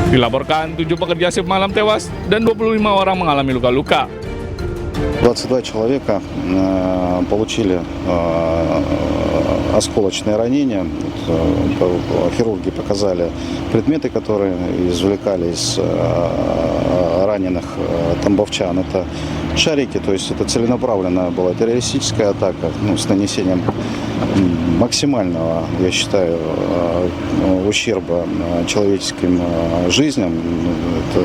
Dilaporkan 7 pekerja shift malam tewas dan 25 orang mengalami luka-luka.
22 человека получили осколочные ранения. Хирурги показали предметы, которые извлекали из раненых тамбовчан. Это шарики, то есть это целенаправленная была террористическая атака, с нанесением максимального, я считаю, ущерба человеческим жизням. Это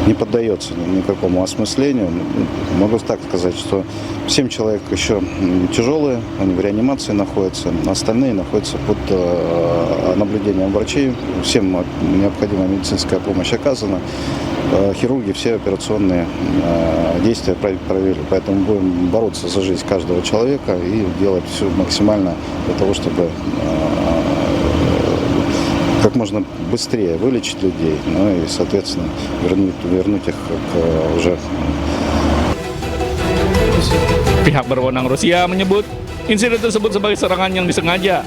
не поддается никакому осмыслению. Могу так сказать, что 7 человек еще тяжелые, они в реанимации находятся, остальные находятся под наблюдением врачей. Всем необходимая медицинская помощь оказана. Хирурги все операционные действия провели, поэтому будем бороться за жизнь каждого человека и делать все максимально для того, чтобы как можно быстрее вылечить людей, и, соответственно, вернуть их к уже.
Pihak berwenang Rusia menyebut insiden tersebut sebagai serangan yang disengaja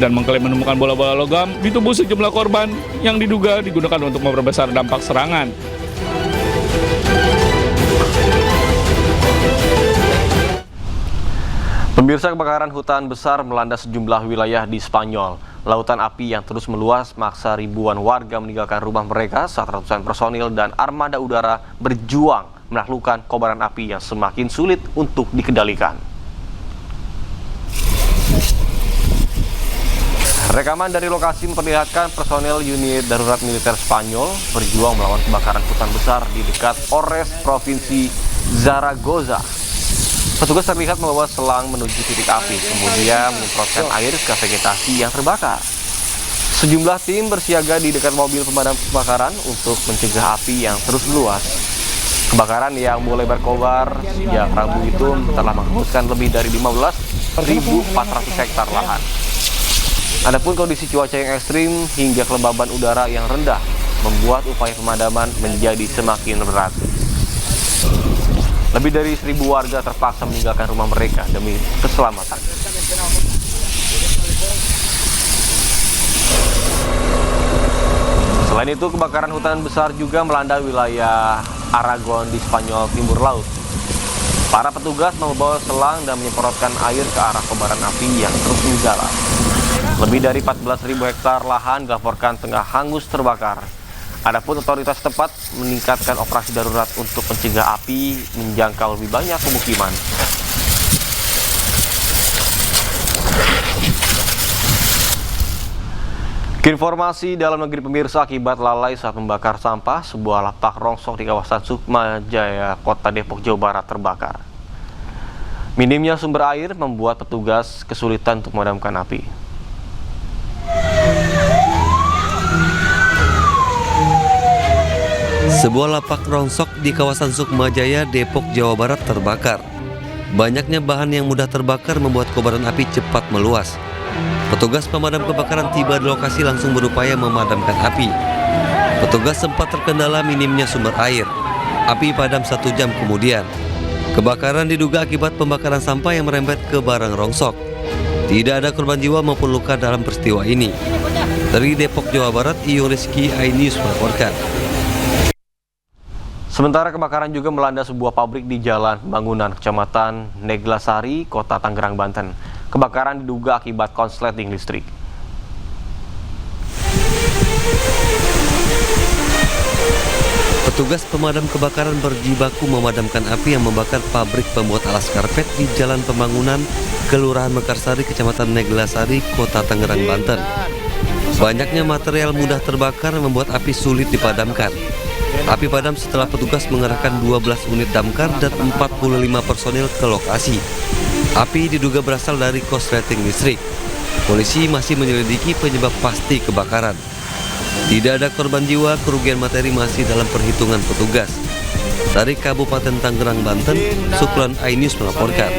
dan mengklaim menemukan bola-bola logam di tubuh sejumlah korban yang diduga digunakan untuk memperbesar dampak serangan.
Pemirsa, kebakaran hutan besar melanda sejumlah wilayah di Spanyol. Lautan api yang terus meluas maksa ribuan warga meninggalkan rumah mereka saat ratusan personil dan armada udara berjuang menaklukkan kobaran api yang semakin sulit untuk dikendalikan. Rekaman dari lokasi memperlihatkan personel unit darurat militer Spanyol berjuang melawan kebakaran hutan besar di dekat Ores, Provinsi Zaragoza. Petugas terlihat membawa selang menuju titik api, kemudian menyemprotkan air ke vegetasi yang terbakar. Sejumlah tim bersiaga di dekat mobil pemadam kebakaran untuk mencegah api yang terus meluas. Kebakaran yang mulai berkobar sejak Rabu itu telah menghanguskan lebih dari 15.400 hektar lahan. Adapun kondisi cuaca yang ekstrim hingga kelembaban udara yang rendah membuat upaya pemadaman menjadi semakin berat. Lebih dari 1.000 warga terpaksa meninggalkan rumah mereka demi keselamatan. Selain itu, kebakaran hutan besar juga melanda wilayah Aragon di Spanyol Timur Laut. Para petugas membawa selang dan menyemprotkan air ke arah kobaran api yang terus menjalar. Lebih dari 14.000 hektar lahan dilaporkan tengah hangus terbakar. Adapun otoritas setempat meningkatkan operasi darurat untuk mencegah api menjangkau lebih banyak pemukiman. Informasi dalam negeri pemirsa, akibat lalai saat membakar sampah, sebuah lapak rongsok di kawasan Sukma Jaya, Kota Depok, Jawa Barat terbakar. Minimnya sumber air membuat petugas kesulitan untuk memadamkan api.
Sebuah lapak rongsok di kawasan Sukma Jaya, Depok, Jawa Barat terbakar. Banyaknya bahan yang mudah terbakar membuat kobaran api cepat meluas. Petugas pemadam kebakaran tiba di lokasi langsung berupaya memadamkan api. Petugas sempat terkendala minimnya sumber air. Api padam 1 jam kemudian. Kebakaran diduga akibat pembakaran sampah yang merembet ke barang rongsok. Tidak ada korban jiwa maupun luka dalam peristiwa ini. Dari Depok, Jawa Barat, Iyung Rizky, iNews melaporkan.
Sementara kebakaran juga melanda sebuah pabrik di Jalan Pembangunan, Kecamatan Neglasari, Kota Tangerang, Banten. Kebakaran diduga akibat konsleting listrik.
Petugas pemadam kebakaran berjibaku memadamkan api yang membakar pabrik pembuat alas karpet di Jalan Pembangunan, Kelurahan Mekarsari, Kecamatan Neglasari, Kota Tangerang, Banten. Banyaknya material mudah terbakar membuat api sulit dipadamkan. Api padam setelah petugas mengerahkan 12 unit damkar dan 45 personil ke lokasi. Api diduga berasal dari korsleting listrik. Polisi masih menyelidiki penyebab pasti kebakaran. Tidak ada korban jiwa, kerugian materi masih dalam perhitungan petugas. Dari Kabupaten Tangerang, Banten, Sukron iNews melaporkan.